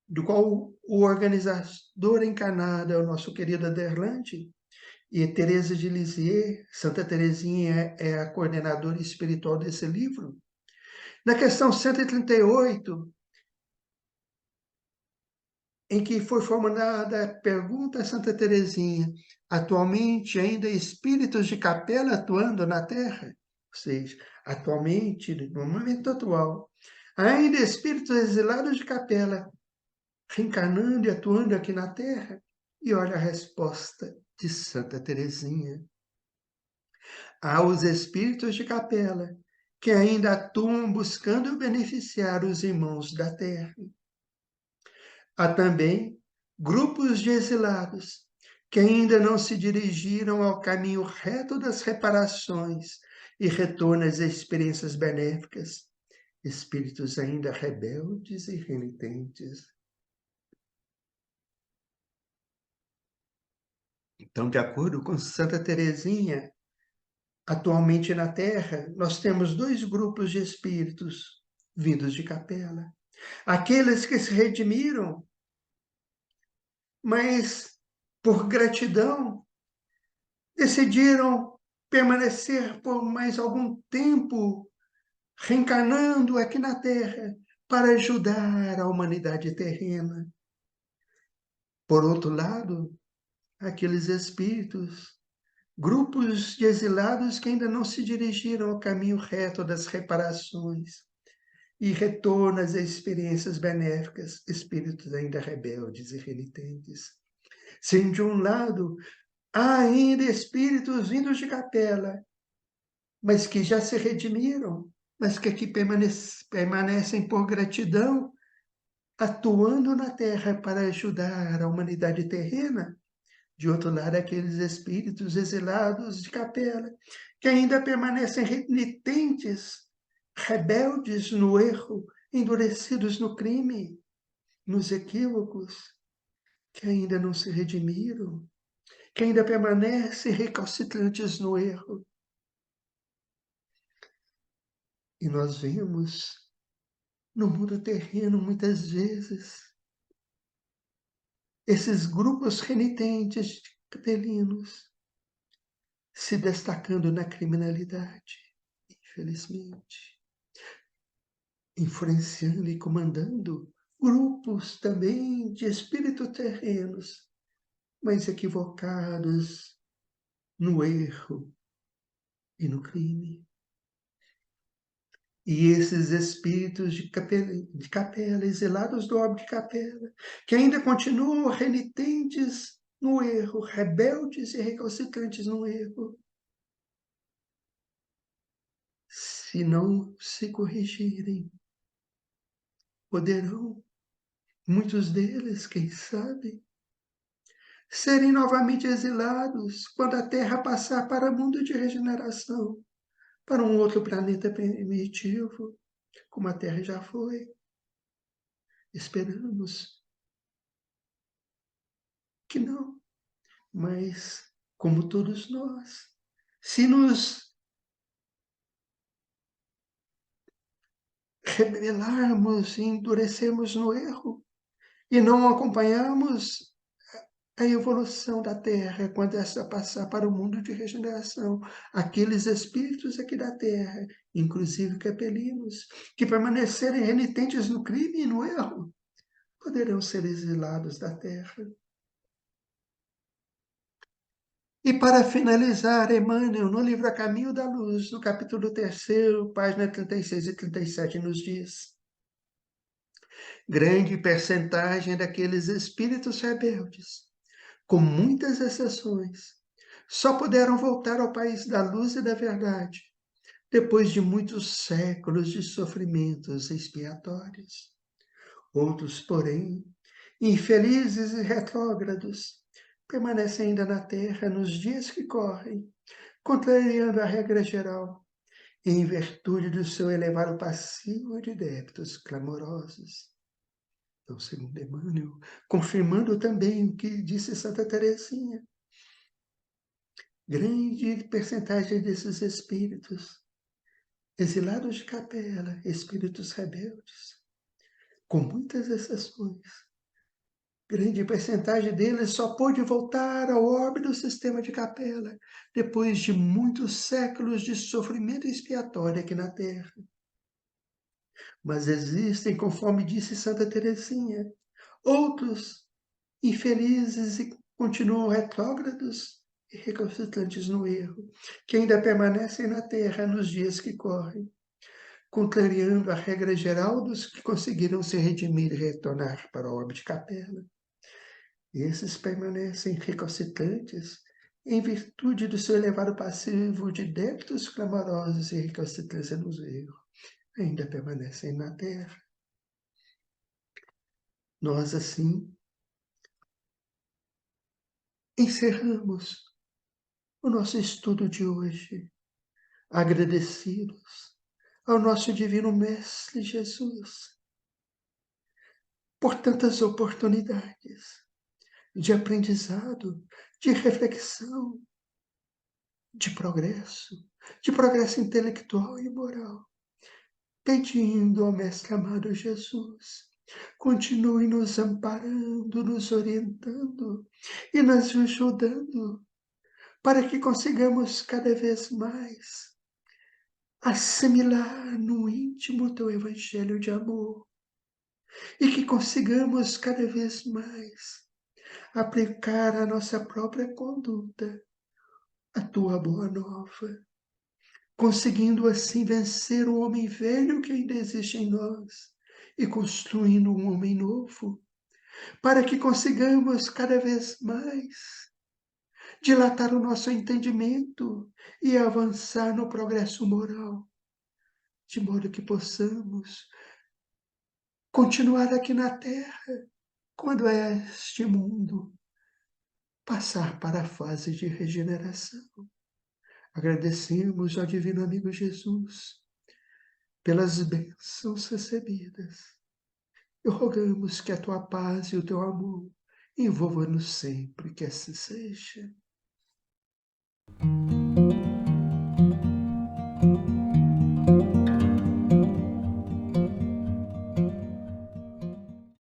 do qual o organizador encarnado é o nosso querido Aderlante, e Teresa de Lisieux, Santa Teresinha é a coordenadora espiritual desse livro. Na questão 138, em que foi formulada a pergunta a Santa Teresinha: atualmente ainda há espíritos de capela atuando na Terra? Ou seja, atualmente, no momento atual, ainda há espíritos exilados de capela, reencarnando e atuando aqui na Terra? E olha a resposta de Santa Teresinha: há os espíritos de capela que ainda atuam buscando beneficiar os irmãos da Terra. Há também grupos de exilados que ainda não se dirigiram ao caminho reto das reparações e retorno às experiências benéficas, espíritos ainda rebeldes e renitentes. Então, de acordo com Santa Teresinha, atualmente na Terra, nós temos dois grupos de espíritos vindos de capela. Aqueles que se redimiram, mas por gratidão decidiram permanecer por mais algum tempo reencarnando aqui na Terra para ajudar a humanidade terrena. Por outro lado, aqueles espíritos, grupos de exilados que ainda não se dirigiram ao caminho reto das reparações e retorno às experiências benéficas, espíritos ainda rebeldes e renitentes. Sim, de um lado, há ainda espíritos vindos de capela, mas que já se redimiram, mas que aqui permanecem por gratidão, atuando na Terra para ajudar a humanidade terrena. De outro lado, aqueles espíritos exilados de capela, que ainda permanecem renitentes, rebeldes no erro, endurecidos no crime, nos equívocos, que ainda não se redimiram, que ainda permanecem recalcitrantes no erro. E nós vemos no mundo terreno, muitas vezes, esses grupos renitentes capelinos se destacando na criminalidade, infelizmente, influenciando e comandando grupos também de espíritos terrenos, mas equivocados no erro e no crime. E esses espíritos de capela, exilados do orbe de capela, que ainda continuam renitentes no erro, rebeldes e recalcitrantes no erro, se não se corrigirem, poderão, muitos deles, quem sabe, serem novamente exilados quando a Terra passar para o mundo de regeneração, para um outro planeta primitivo, como a Terra já foi. Esperamos que não, mas como todos nós, se nos rebelarmos e endurecermos no erro e não acompanharmos a evolução da Terra quando essa passar para o mundo de regeneração, aqueles espíritos aqui da Terra, inclusive capelinos, que permanecerem renitentes no crime e no erro, poderão ser exilados da Terra. E para finalizar, Emmanuel, no livro A Caminho da Luz, no capítulo 3º, página 36 e 37, nos diz: grande percentagem daqueles espíritos rebeldes, com muitas exceções, só puderam voltar ao país da luz e da verdade, depois de muitos séculos de sofrimentos expiatórios. Outros, porém, infelizes e retrógrados, permanecem ainda na terra nos dias que correm, contrariando a regra geral, em virtude do seu elevado passivo de débitos clamorosos. Então, segundo Emmanuel, confirmando também o que disse Santa Teresinha, grande percentagem desses espíritos, exilados de capela, espíritos rebeldes, com muitas exceções, grande percentagem deles só pôde voltar ao orbe do sistema de capela depois de muitos séculos de sofrimento expiatório aqui na Terra. Mas existem, conforme disse Santa Teresinha, outros infelizes e continuam retrógrados e recalcitrantes no erro, que ainda permanecem na Terra nos dias que correm, contrariando a regra geral dos que conseguiram se redimir e retornar para a orbe de capela. Esses permanecem recalcitrantes em virtude do seu elevado passivo de débitos clamorosos e recalcitrância nos erros, ainda permanecem na Terra. Nós, assim, encerramos o nosso estudo de hoje, agradecidos ao nosso Divino Mestre Jesus por tantas oportunidades de aprendizado, de reflexão, de progresso intelectual e moral, pedindo ao Mestre amado Jesus, continue nos amparando, nos orientando e nos ajudando para que consigamos cada vez mais assimilar no íntimo teu evangelho de amor e que consigamos cada vez mais aplicar a nossa própria conduta, a tua boa nova, conseguindo assim vencer o homem velho que ainda existe em nós e construindo um homem novo, para que consigamos cada vez mais dilatar o nosso entendimento e avançar no progresso moral, de modo que possamos continuar aqui na Terra quando este mundo passar para a fase de regeneração. Agradecemos ao Divino Amigo Jesus pelas bênçãos recebidas e rogamos que a tua paz e o teu amor envolvam-nos sempre, que assim seja.